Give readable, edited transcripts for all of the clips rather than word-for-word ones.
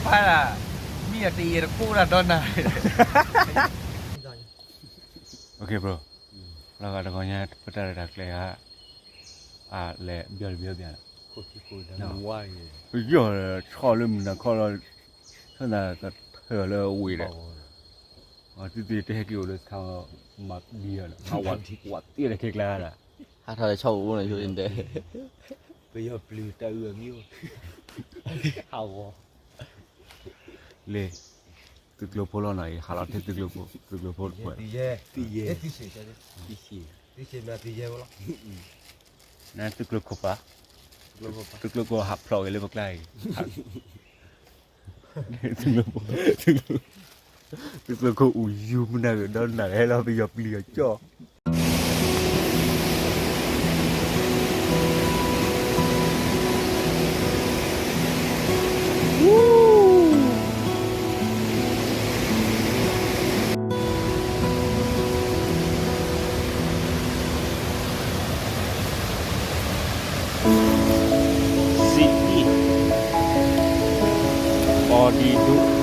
Para mia tira pura donna. Okay bro. Laga da konya putara da kle ha. Le biol bian. Ko da wai. Yo chao le mun da khao lo. Sa na ta thơ le wi de. Ti te ki le khao ma bia la. Ma wat ti le kek la la. Ha thời sâu này rồi để. Bây giờ plü ta nhiều. Hào. Le. Tức lo polo này, hà là tức lo polo. Ti se na ti je wala. Na tức lo kopa. Tức lo ko hap plo le bak lai. Tức lo ko u yu mun na don na hay là bây giờ bia cho. City Odidu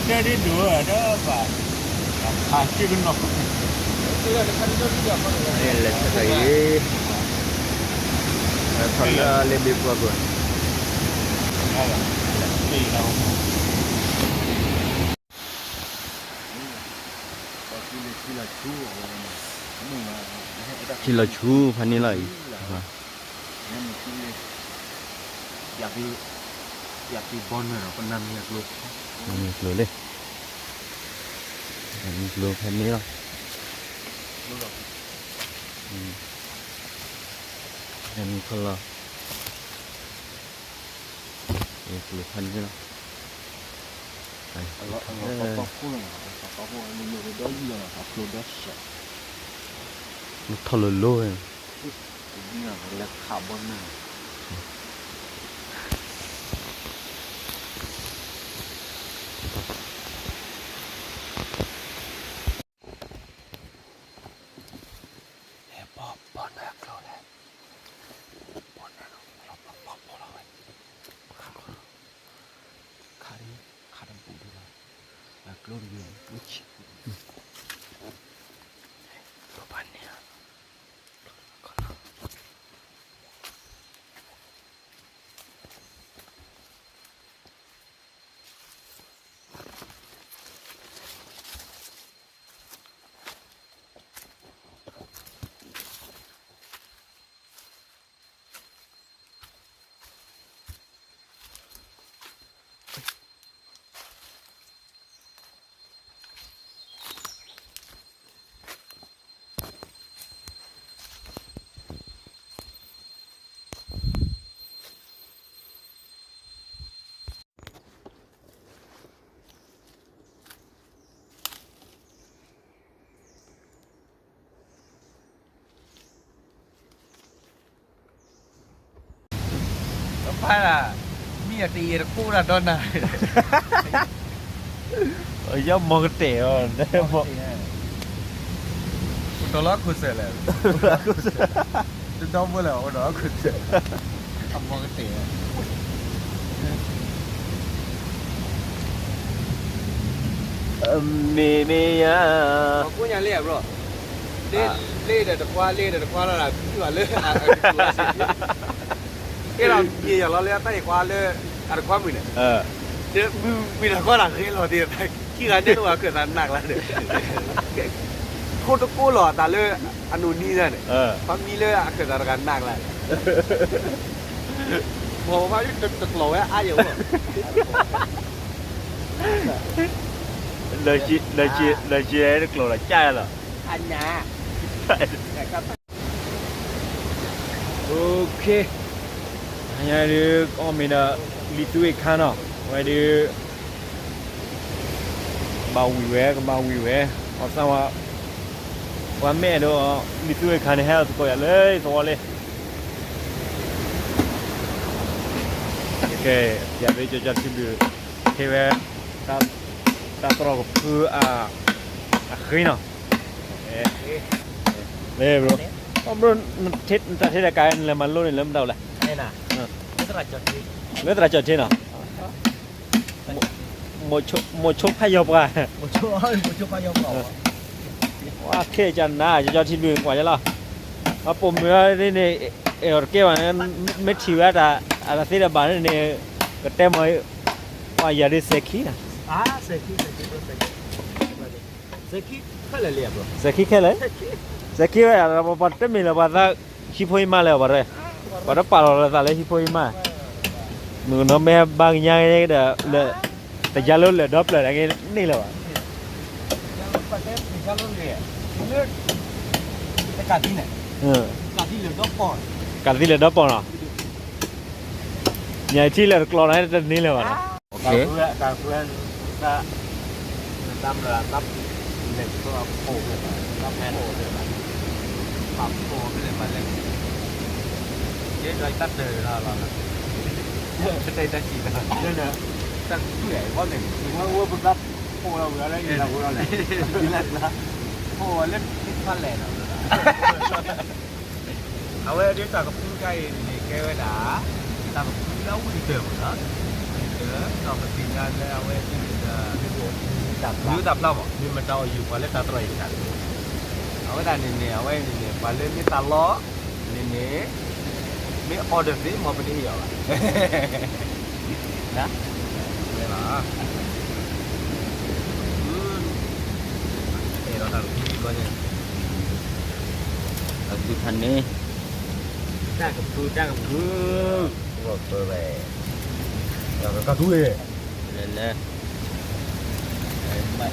Dari dua ada apa? Kasih benar. Đây là thấy phần lên bếp qua rồi. Chỉ là chú phần này lại.อยากđi bon rồi còn nằm nhạc lục. Lưỡi lên. Lưỡi phần này rồi. Em color. Lưỡi phần này rồi. Nó thò lưỡi lôi. Là carbon nào. Para mia tira pura donna. Yo mo cái tệ rồi. Tolak kusela. Tu tahu boleh orang kusela. Apa kata ya? Mẹ ya. Aku yang lihat bro. Lê được qua là cứ là lê. Cái nào gì giờ nó lê tay qua lê, ăn qua mình này. Chứ mình là có làm cái lò thì khi là nhất là cái là nặng là được. Cô lò ta lê ăn uống đi rồi này. Phát mi lê cái là cái nặng lại. Mà phải trực lò ai vậy? เลยจีได้กลัวละใจเหรอ อันน่ะแต่ก็ โอเคอันนี้ก็มีนะลิตุเอคันเนาะไว้ดิบ่าววิเวก็บ่าววิเวเอาซะว่าวันแม่เด้อลิตุเอคันให้เอาตัวเลยตัวเลยโอเคอย่าไปจะที่ดูเทเวตาตรอกคือขึ้นเนาะเลยบรbro thiết ta thấy là cái là mà luôn này lâm đầu này đây nè rất là chật đi rất là chật trên nào một chút hay dọc à một chút bao nhiêu khẩu wow kê chân na cho thiên đường quả chứ lo mà bùm nữa đây này ở kia mà mấy chiều á là thấy là bán này cái tem mới và giờ đi xe khí nè xe khí khá là liệp rồi xe khí khá lấy xe khí là một vật rất mình là vật ra khi phơi mà là vật rồi vật nó bảo là lấy khi phơi mà nó mẹ bằng nhang đấy làแต่ยาลุ่นเลยดรอปเลยอะไรนี่แหละวะ cái cà tí này กา cà tí là đốt bò การที่เลยดรอปปอนอ่ะใหญ่ที่เลยกรอให้จะนี่เลยวะ โอเค cà phê ta tâm là tâm này có phổ tâm phổ rồi mà phạm phổ cái này mà lên chế rồi tắt đời là cái đây ta chỉ là đây nè ta tuổi con này nó uống một lát phổ là vừa đây là vừa này là phổ lên phát lẻ rồiเอาไว้เดี๋ยวตากับพื้นใกล้นี่แกไว้ด่าตากับพื้นแล้วไม่เติมหรอเออเราไปกินกันแล้วเอาไว้ที่ดับเหล้าบอกนี่มันจะอยู่กว่าเล่นตาตรอยกันเอาไว้ด่าเนี่ยเอาไว้เนี่ยกว่าเล่นนี่ตาล้อเนี่ยไม่ออเดอร์สิมอเป็นที่เหรอนะไม่หรอเราทำที่ก็เนี่ย ดูทันนี้ trang cầm cư rồi tôi về rồi có túi เลยเลย mày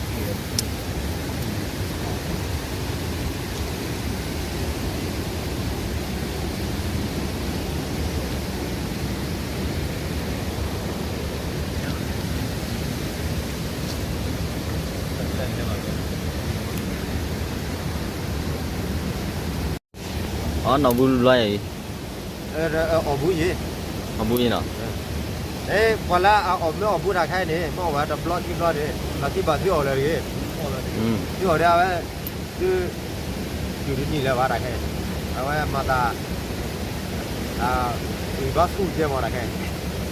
nó vui loay ở bụi gì nó vui nào đấy còn là ở mấy ở bụi nào khai này mà ở đập lót cái lót đấy là cái bà thiếu là gì thiếu ở đâu ấy cứอยู่ที่นี่แล้วว่าอะไรแค่เอาไว้มาตาอีบัสกูเจมาอะไรแค่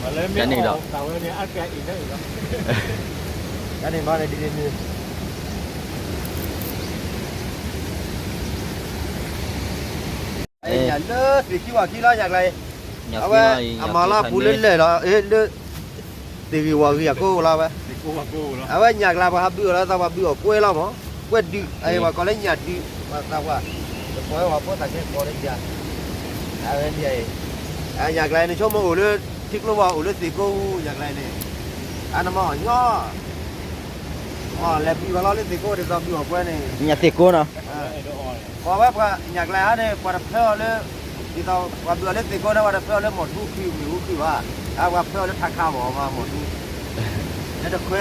มาเลยไม่เอาแต่ว่าเนี่ยอัดแกอีกได้อีกแล้วนี่มาเลยดีนี่ไอ้ยันเลิศสิคิดว่าคิดแล้วอย่างไรเอาไว้อามาลาพูดเล่นๆเหรอเอ๊ะเลิศตีกี่วันกี่กูเราไปเอาไว้อยากลาไปฮับดูแล้วตาว่าดูกล้วยเรามั้งกล้วยดีไอ้ว่าก็เล่นหยาดดีมาตาว่าจะปล่อยว่าพวกตาเช็คก็เล่นหยาดเอาไว้ที่ไอ้อยากไรในช่วงมาอุ่นเลยทิกโลว่าอุ่นเลยตีกูอยากไรเนี่ยอันนั้นมันย่อแล้วพี่ว่าเราเล่นตีกูเดี๋ยวเราดูกล้วยเนี่ย nhà tiệc cô nào พอว่าอยากไรฮะเนี่ยกว่าเพื่อเลยที่เราว่าดูเล่นตีกูนะว่าเพื่อเลยหมดทุกคิวมีทุกคิวว่าเอาว่าเพื่อเลยทักข้าวหมอมาหมดทุกแล้วจะแคว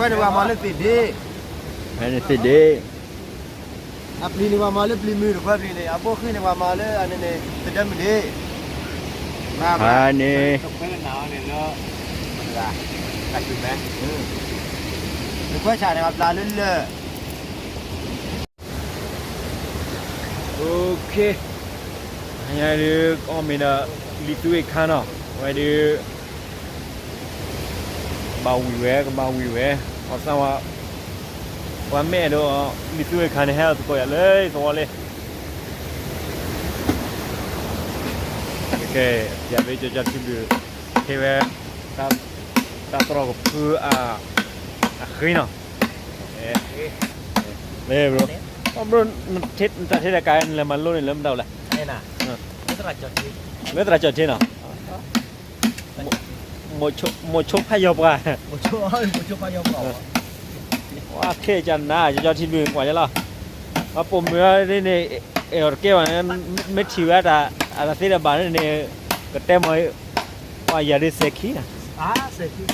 เนี่ยว่ามาเล่นตีดี hay là tiệc đi Apli ni wa male pli mi ko apli ni apo khi ni wa male ane ne tedam ni ma à nè ko le na ne lo la ta chu me ni ko cha ne wa pla le le โอเคอันนี้ก็มีนะลิตุเอคันเนาะไว้ดิบ่าววิเวก็บ่าววิเวเอาซะว่าวันแม่เด้อลิตุเอคันให้เอาตัวเลยตัวเลยโอเคอย่าไปจะที่ดูเทเวตาตรอกคือขึ้นเนาะเลย bro bro thiết ta thấy là cái là mà luôn này lâm đầu này đây nè rất là chật trên nào một chút hay dọc à một chút bao nhiêu khẩu ว่าเคจันนะจะที่ดูกว่าจะล่ะว่าผมเมื่อนี่เออเกี่ยวนั้นไม่ชีวิตอะไรที่เราบ้านนี่ก็เต็มเลยว่าอย่าได้เสกขี้นะ เสกขี้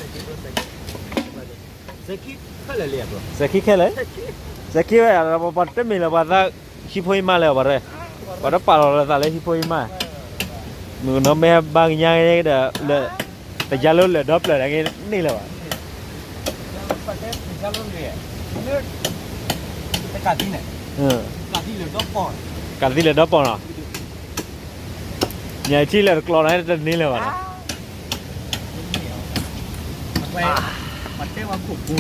แค่เลยตัว เสกขี้แค่เลยเสกขี้ว่าเราปัดเต็มเลยว่าถ้าขี้พอยมาแล้วว่าเลยว่าถ้าปาเราตาเลยขี้พอยมามือน้องแม่บางอย่างเนี่ยเด้อแต่ยาลุ่นเลยดับเลยอะไรนี่แหละว่ะ ประเทศถึงจะรุ่นเลยนี่ไปกัดที่ไหนกัดที่เหลือต้องปอด การที่เลยดับปอนอ่ะเนี่ยที่เลยกลอนให้จะนี่เลยว่ะ ไปประเทศว่าขุดกู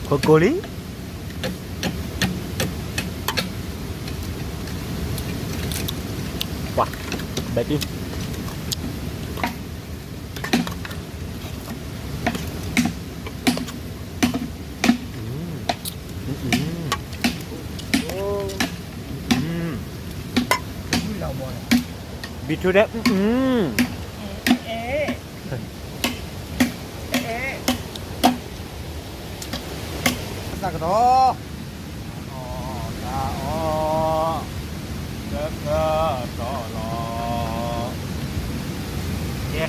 โคโกลีว้าแบบนี้บิทูเด็สักดอเด็กก็ต่อรอเย้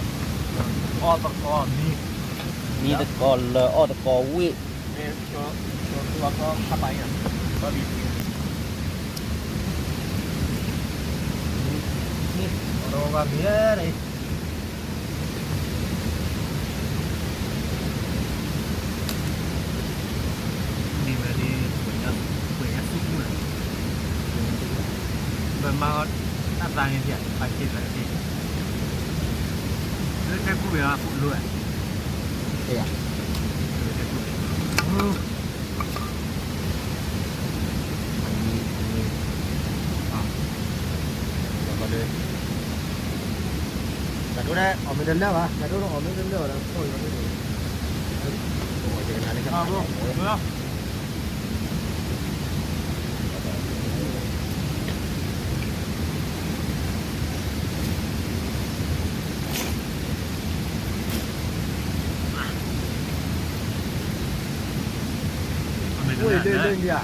อ้อตะกอนี่ตะกอเลยอ้อตะกอวิเนี่ยตัวก็ขับไปอ่ะก็มีนี่เราก็มีอะไรดีไหมดีเหมือนกันซุปเหมือนมาหน้าตาเนี่ยไปกินอะไรดีแล้วแค่พูดเวลาพูดด้วยเดี๋ยวแต่ดูได้ออกไม่เดินแล้ววะแต่ดูต้องออกไม่เดินแล้วแล้วโอ้ยไม่เดินโอ้ยเจอกันอะไรกันโอ้ยเล่นดิอ่ะ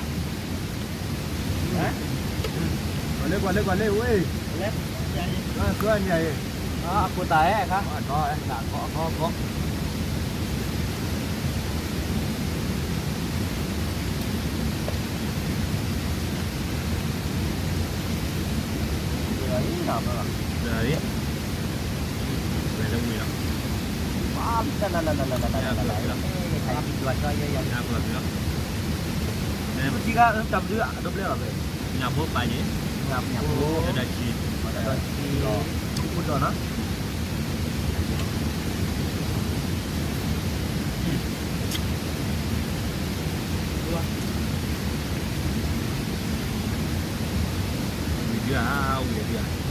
ก่อนเลยเว้ยเล็กใหญ่เกินใหญ่กูตายแค่ครับก็หนักก็เดี๋ยวนี้หนักอ่ะเดี๋ยวนี้ไม่ต้องมีหรอกว้าวนั่นใครด้วยก็เยอะๆเมื่อกี้ก็จำเรื่องดบเรื่องอะไรหยาบพวกไปนี้หยาบพวกจะได้ชีพูดก่อนนะDia, dia.